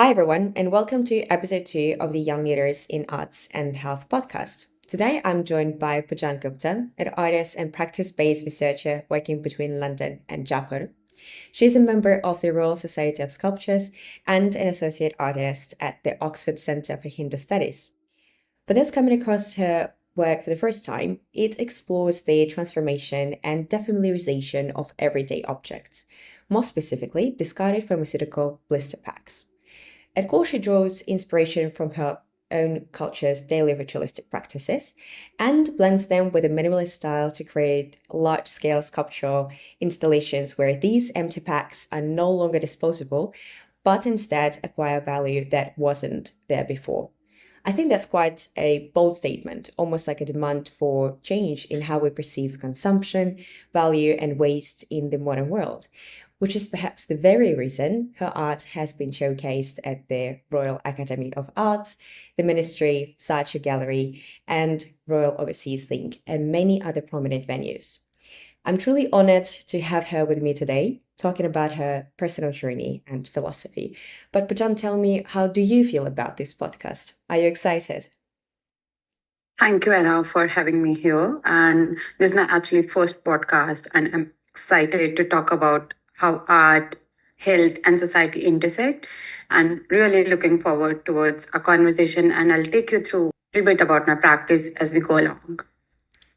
Hi, everyone, and welcome to episode 2 of the Young Leaders in Arts and Health podcast. Today, I'm joined by Poojan Gupta, an artist and practice based researcher working between London and Jaipur. She's a member of the Royal Society of Sculptors and an associate artist at the Oxford Centre for Hindu Studies. For those coming across her work for the first time, it explores the transformation and defamiliarization of everyday objects, more specifically, discarded pharmaceutical blister packs. At core, she draws inspiration from her own culture's daily ritualistic practices and blends them with a minimalist style to create large-scale sculptural installations where these empty packs are no longer disposable, but instead acquire value that wasn't there before. I think that's quite a bold statement, almost like a demand for change in how we perceive consumption, value, and waste in the modern world, which is perhaps the very reason her art has been showcased at the Royal Academy of Arts, the Ministry, Saatchi Gallery, and Royal Overseas Link, and many other prominent venues. I'm truly honored to have her with me today, talking about her personal journey and philosophy. But Poojan, tell me, how do you feel about this podcast? Are you excited? Thank you, Anna, for having me here. And this is my actually first podcast, and I'm excited to talk about how art, health, and society intersect. And really looking forward towards a conversation. And I'll take you through a little bit about my practice as we go along.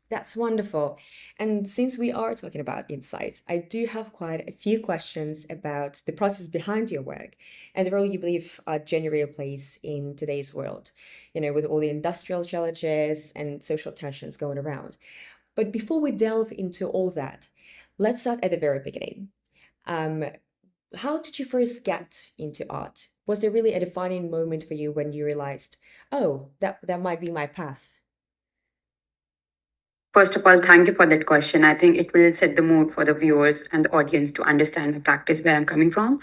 That's wonderful. And since we are talking about insights, I do have quite a few questions about the process behind your work and the role you believe art genuinely plays in today's world, with all the industrial challenges and social tensions going around. But before we delve into all that, let's start at the very beginning. Um, how did you first get into art? Was there really a defining moment for you when you realized, oh, that might be my path? First of all, thank you for that question. I think it will set the mood for the viewers and the audience to understand the practice where I'm coming from.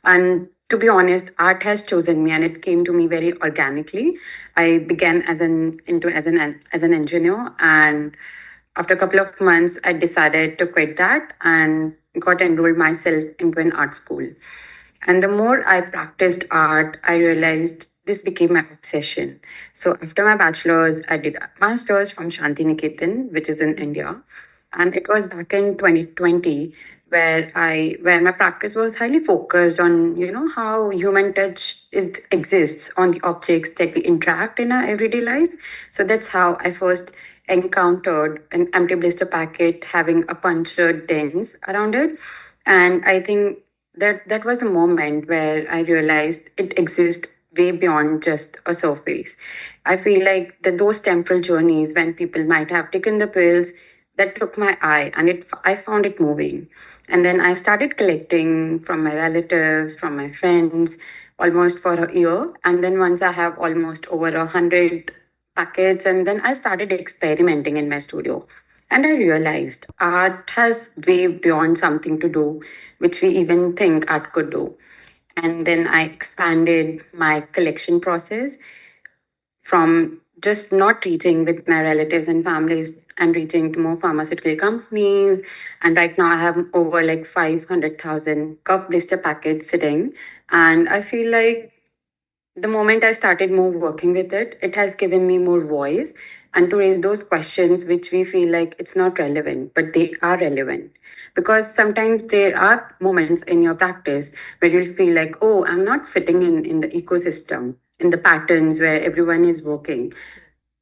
And to be honest, art has chosen me, and it came to me very organically. I began as an engineer, and after a couple of months, I decided to quit that and got enrolled myself into an art school. And the more I practiced art, I realized this became my obsession. So after my bachelor's, I did a master's from Shanti Niketan, which is in India. And it was back in 2020 where my practice was highly focused on, how human exists on the objects that we interact in our everyday life. So that's how I first encountered an empty blister packet having a punctured dents around it. And I think that was a moment where I realized it exists way beyond just a surface. I feel like those temporal journeys when people might have taken the pills that took my eye, and I found it moving. And then I started collecting from my relatives, from my friends, almost for a year. And then once I have almost over 100 packets, and then I started experimenting in my studio. And I realized art has way beyond something to do, which we even think art could do. And then I expanded my collection process from just not reaching with my relatives and families and reaching to more pharmaceutical companies. And right now I have over like 500,000 cup blister packets sitting. And I feel like the moment I started more working with it, it has given me more voice and to raise those questions which we feel like it's not relevant, but they are relevant. Because sometimes there are moments in your practice where you'll feel like, oh, I'm not fitting in the ecosystem, in the patterns where everyone is working.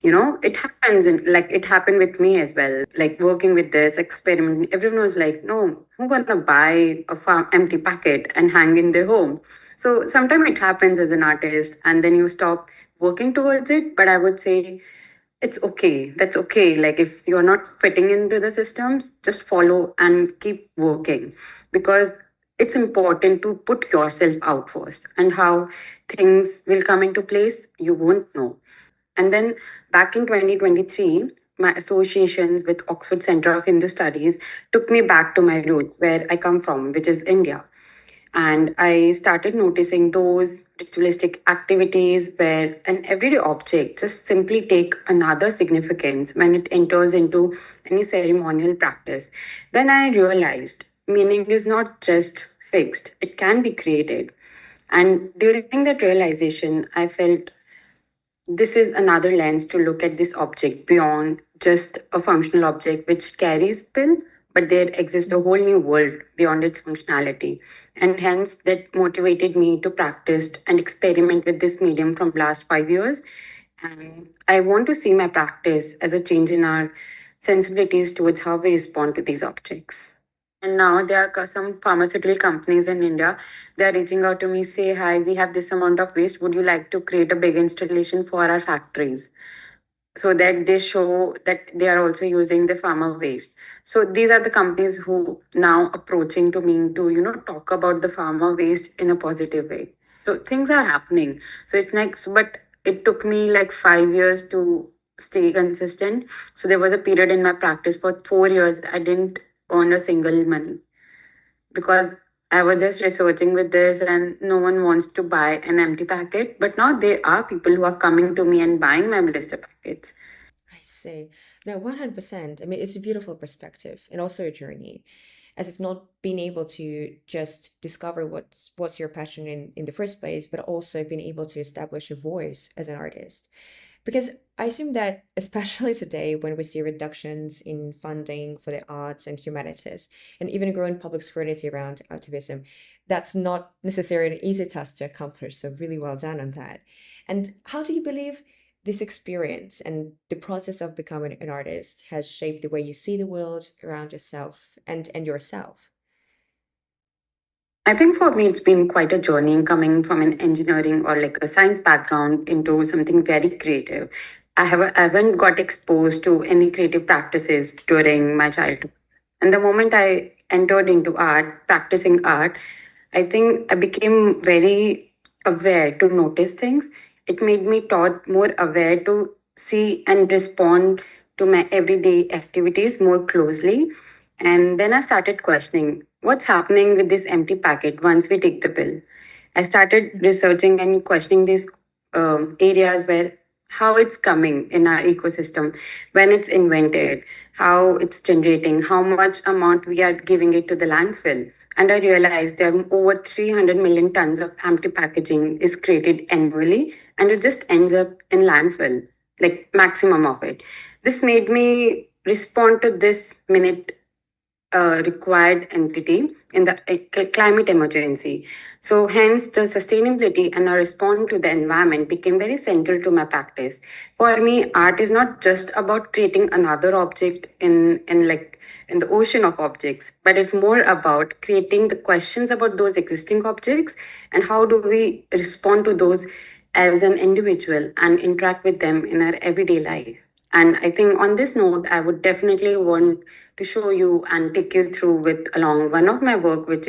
It happens, like it happened with me as well, like working with this experiment. Everyone was like, no, who's gonna buy a empty packet and hang in their home? So sometimes it happens as an artist, and then you stop working towards it. But I would say it's okay. That's okay. Like if you're not fitting into the systems, just follow and keep working, because it's important to put yourself out first, and how things will come into place, you won't know. And then back in 2023, my associations with Oxford Centre of Hindu Studies took me back to my roots, where I come from, which is India. And I started noticing those ritualistic activities where an everyday object just simply take another significance when it enters into any ceremonial practice. Then I realized meaning is not just fixed, it can be created. And during that realization, I felt this is another lens to look at this object beyond just a functional object which carries pill, but there exists a whole new world beyond its functionality. And hence that motivated me to practice and experiment with this medium from last 5 years. And I want to see my practice as a change in our sensibilities towards how we respond to these objects. And now there are some pharmaceutical companies in India. They are reaching out to me, say, "Hi, we have this amount of waste. Would you like to create a big installation for our factories?" So that they show that they are also using the pharma waste. So these are the companies who now approaching to me to talk about the pharma waste in a positive way. So things are happening. So it's like, but it took me like 5 years to stay consistent. So there was a period in my practice for 4 years I didn't earn a single money because I was just researching with this and no one wants to buy an empty packet. But now there are people who are coming to me and buying my blister packets. I see. No, 100%. I mean, it's a beautiful perspective and also a journey. As if not being able to just discover what's your passion in the first place, but also being able to establish a voice as an artist. Because I assume that, especially today, when we see reductions in funding for the arts and humanities, and even growing public scrutiny around activism, that's not necessarily an easy task to accomplish. So, really well done on that. And how do you believe this experience and the process of becoming an artist has shaped the way you see the world around yourself and yourself? I think for me, it's been quite a journey coming from an engineering or like a science background into something very creative. I haven't got exposed to any creative practices during my childhood. And the moment I entered into art, practicing art, I think I became very aware to notice things. It made me taught more aware to see and respond to my everyday activities more closely. And then I started questioning what's happening with this empty packet once we take the pill. I started researching and questioning these areas where how it's coming in our ecosystem, when it's invented, how it's generating, how much amount we are giving it to the landfill. And I realized there are over 300 million tons of empty packaging is created annually, and it just ends up in landfill, like maximum of it. This made me respond to this minute required entity in the climate emergency. So, hence, the sustainability and our response to the environment became very central to my practice. For me, art is not just about creating another object in the ocean of objects, but it's more about creating the questions about those existing objects and how do we respond to those as an individual and interact with them in our everyday life. And I think on this note, I would definitely want to show you and take you through with along one of my work, which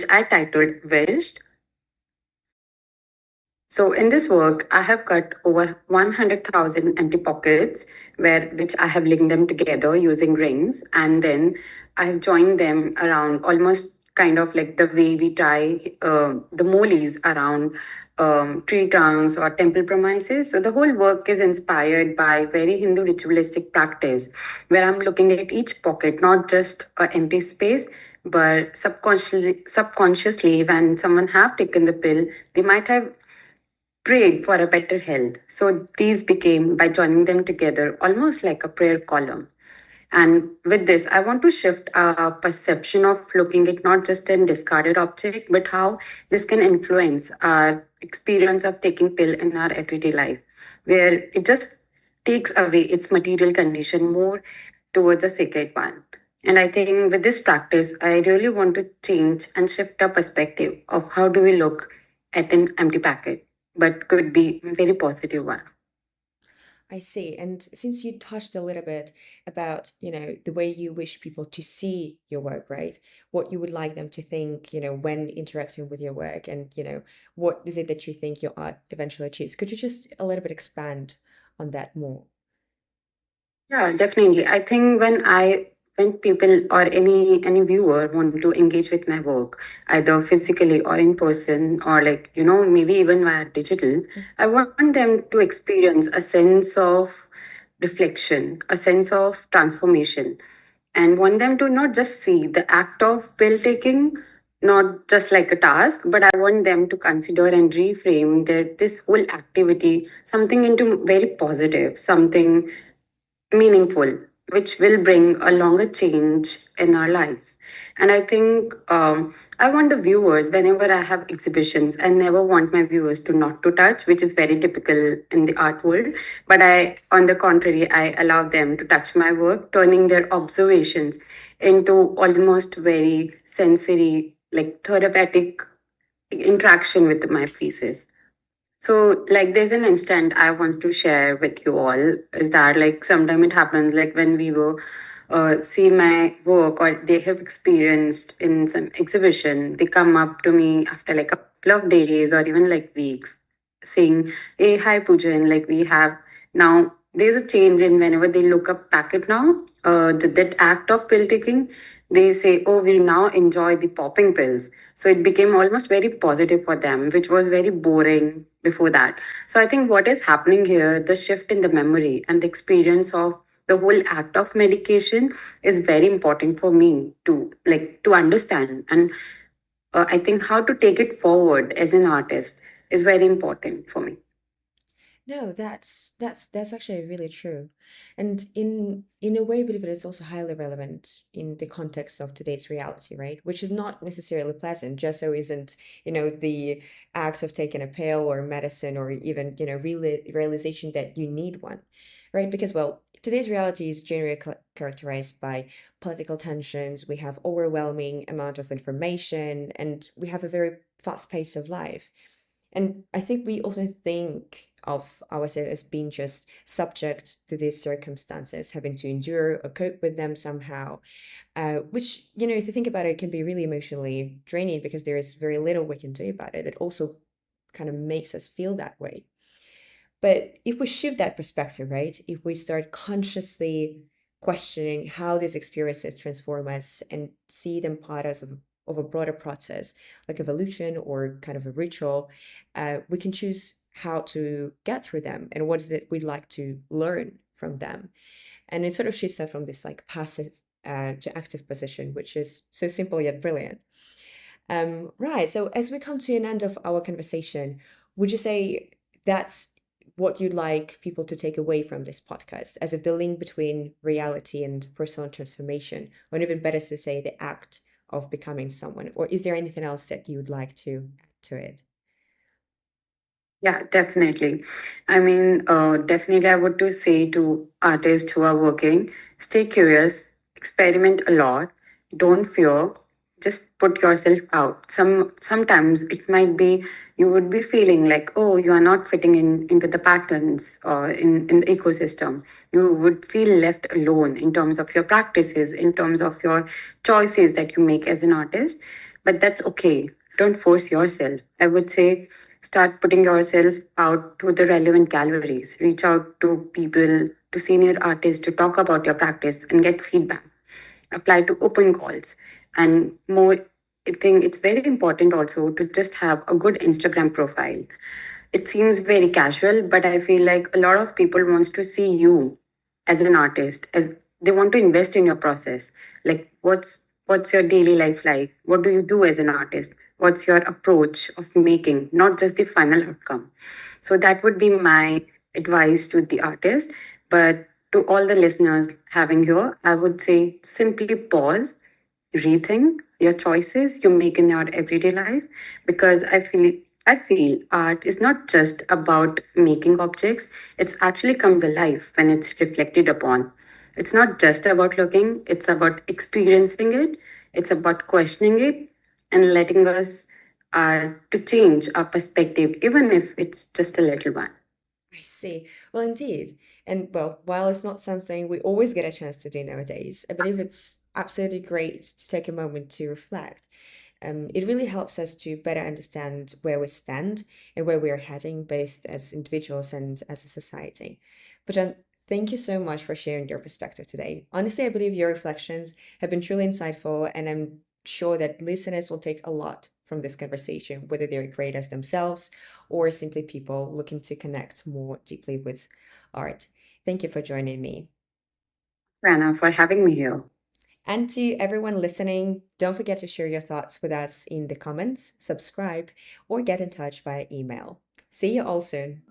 I titled Wished. So in this work, I have cut over 100,000 empty pockets where which I have linked them together using rings, and then I have joined them around almost kind of like the way we tie the molis around tree trunks or temple premises. So the whole work is inspired by very Hindu ritualistic practice, where I'm looking at each pocket, not just an empty space, but subconsciously, when someone have taken the pill, they might have prayed for a better health. So these became, by joining them together, almost like a prayer column. And with this, I want to shift our perception of looking at not just a discarded object, but how this can influence our experience of taking pill in our everyday life, where it just takes away its material condition more towards a sacred one. And I think with this practice, I really want to change and shift our perspective of how do we look at an empty packet, but could be a very positive one. I see. And since you touched a little bit about, the way you wish people to see your work, right? What you would like them to think, when interacting with your work and, what is it that you think your art eventually achieves? Could you just a little bit expand on that more? Yeah, definitely. I think when people or any viewer want to engage with my work, either physically or in person, or like, maybe even via digital, I want them to experience a sense of reflection, a sense of transformation, and want them to not just see the act of pill taking, not just like a task, but I want them to consider and reframe this whole activity something into very positive, something meaningful, which will bring a longer change in our lives. And I think I want the viewers, whenever I have exhibitions, I never want my viewers to not to touch, which is very typical in the art world. But I, on the contrary, I allow them to touch my work, turning their observations into almost very sensory, like therapeutic interaction with my pieces. So, like, there's an instant I want to share with you all is that, like, sometimes it happens, like, when we will see my work or they have experienced in some exhibition, they come up to me after like a couple of days or even like weeks saying, hey, hi, Poojan, like, we have now, there's a change in whenever they look up packet now, that act of pill taking, they say, oh, we now enjoy the popping pills. So it became almost very positive for them, which was very boring before that. So I think what is happening here, the shift in the memory and the experience of the whole act of medication is very important for me to like to understand. And I think how to take it forward as an artist is very important for me. No, that's actually really true. And in a way, I believe it is also highly relevant in the context of today's reality, right? Which is not necessarily pleasant, just so isn't, the act of taking a pill or medicine or even, realization that you need one, right? Because, well, today's reality is generally characterized by political tensions. We have overwhelming amount of information, and we have a very fast pace of life. And I think we often think of ourselves as being just subject to these circumstances, having to endure or cope with them somehow, which, if you think about it, can be really emotionally draining because there is very little we can do about it. It also kind of makes us feel that way. But if we shift that perspective, right, if we start consciously questioning how these experiences transform us and see them part of a broader process, like evolution or kind of a ritual, we can choose how to get through them and what is it we'd like to learn from them. And it sort of shifts us from this like passive to active position, which is so simple yet brilliant. Right. So as we come to an end of our conversation, would you say that's what you'd like people to take away from this podcast, as if the link between reality and personal transformation, or even better to say, the act of becoming someone? Or is there anything else that you would like to add to it? Yeah, definitely. I mean, definitely, I would to say to artists who are working, stay curious, experiment a lot, don't fear, just put yourself out. Sometimes it might be you would be feeling like, oh, you are not fitting in into the patterns or in the ecosystem. You would feel left alone in terms of your practices, in terms of your choices that you make as an artist. But that's okay. Don't force yourself. I would say start putting yourself out to the relevant galleries, reach out to people, to senior artists to talk about your practice and get feedback, apply to open calls, and more. I think it's very important also to just have a good Instagram profile. It seems very casual, but I feel like a lot of people wants to see you as an artist, as they want to invest in your process. Like what's your daily life like? What do you do as an artist? What's your approach of making, not just the final outcome? So that would be my advice to the artist. But to all the listeners having here, I would say simply pause, rethink your choices you make in your everyday life, because I feel art is not just about making objects. It actually comes alive when it's reflected upon. It's not just about looking, it's about experiencing it, it's about questioning it and letting us to change our perspective, even if it's just a little one. I see. Well, indeed. And well, while it's not something we always get a chance to do nowadays, I believe it's absolutely great to take a moment to reflect. It really helps us to better understand where we stand and where we are heading, both as individuals and as a society. But thank you so much for sharing your perspective today. Honestly, I believe your reflections have been truly insightful, and I'm sure that listeners will take a lot from this conversation, whether they're creators themselves or simply people looking to connect more deeply with art. Thank you for joining me. Rana, for having me here. And to everyone listening, don't forget to share your thoughts with us in the comments, subscribe, or get in touch via email. See you all soon.